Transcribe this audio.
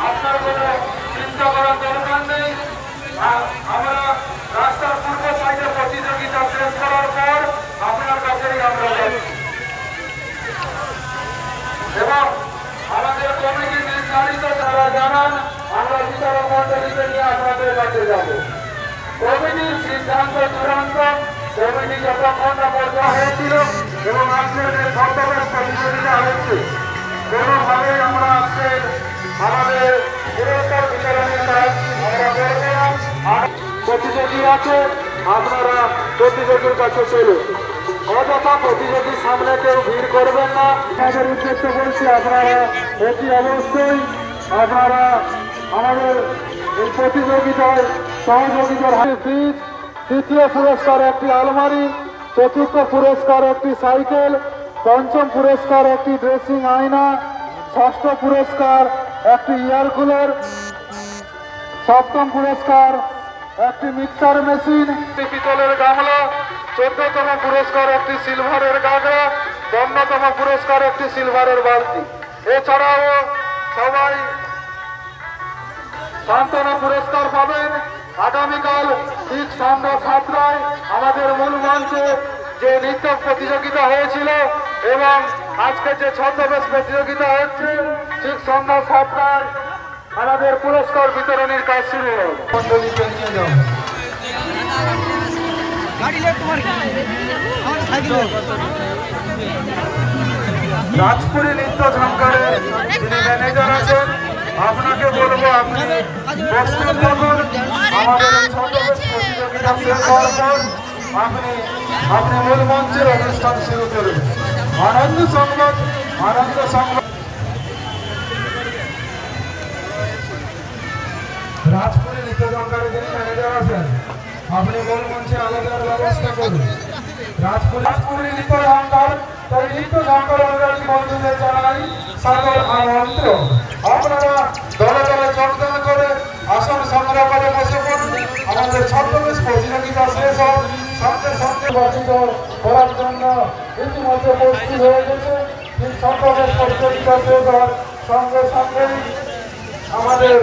আপনার কোনো চিন্তা করার দরকার নেই। আমরা রাস্তার পূর্ব সাইডে প্রতিযোগিতা শেষ করার পর আপনার কাছেই আমরা যাচ্ছি এবং আমাদের কমিটি নির্ধারিত যারা জানান আমরা বিচারক মন্ডলীকে নিয়ে আপনাদের কাছে যাব। কমিটির সিদ্ধান্ত চূড়ান্ত। কমিটি যতক্ষণ না পর্যন্ত হয়েছিল এবং আজকের যে ছদ্মবেশ প্রতিযোগিতা হয়েছে কোনোভাবেই আমরা আজকে আমাদের পুরস্কার বিতরণের কাজ আমরা করব না। আর প্রতিযোগী আছে আপনারা প্রতিযোগীর কাছে চলুন। অযথা প্রতিযোগীর সামনে কেউ ভিড় করবেন না। আমাদের উদ্দেশ্য বলছি আপনারা অতি অবশ্যই আপনারা আমাদের এই প্রতিযোগিতায় সহযোগিতার ফ্রিজ, তৃতীয় পুরস্কার একটি আলমারি, চতুর্থ পুরস্কার একটি সাইকেল, পঞ্চম পুরস্কার একটি ড্রেসিং আয়না, ষষ্ঠ পুরস্কার একটি এয়ার কুলার, সপ্তম পুরস্কার একটি মিক্সার মেশিন, পিতলের গামলা, 14তম পুরস্কার একটি সিলভারের গাগরা, 15তম পুরস্কার একটি সিলভারের বালতি। এছাড়াও সবাই সান্ত্বনা পুরস্কার পাবেন। আগামীকাল ঠিক সন্ধ্যা 7টায় আমাদের মূল মঞ্চে যে নৃত্য প্রতিযোগিতা হয়েছিল এবং আজকে যে ছদ্মবেশ প্রতিযোগিতা হচ্ছে ঠিক সন্ধ্যা 7টায় আমাদের পুরস্কার বিতরণের কাজ শুরু হবে। মন্ডলীকে নিয়ে যাও। রাজপুরী নৃত্য ঝঙ্কারের যিনি ম্যানেজার আছেন আপনাকে বলবো আপনি প্রস্তুত থাকুন। আমাদের ছদ্মবেশ প্রতিযোগিতা শেষ হওয়ার পর আপনি মূল মঞ্চের অনুষ্ঠান শুরু করুন। আনন্দ সংবাদ। রাজপুরী নৃত্য ঝঙ্কারের যিনি ম্যানেজার আছেন আপনি মূল মঞ্চে আলাদার ব্যবস্থা করুন। রাজপুরী নৃত্য ঝঙ্কার তাই নৃত্য ঝঙ্কার অনুরাগী বন্ধুদের জানাই সাদর আমন্ত্রণ। আপনারা দলে দলে যোগদান করে আসন সংগ্রহ করে বসে পড়ুন। আমাদের ছদ্মবেশ প্রতিযোগিতা শেষ হওয়ার সঙ্গে সঙ্গে গঠিত করার জন্য ইতিমধ্যে প্রস্তুত হয়ে গেছে। ঠিক ছদ্মবেশ প্রতিযোগিতা শেষ হওয়ার সঙ্গে সঙ্গেই আমাদের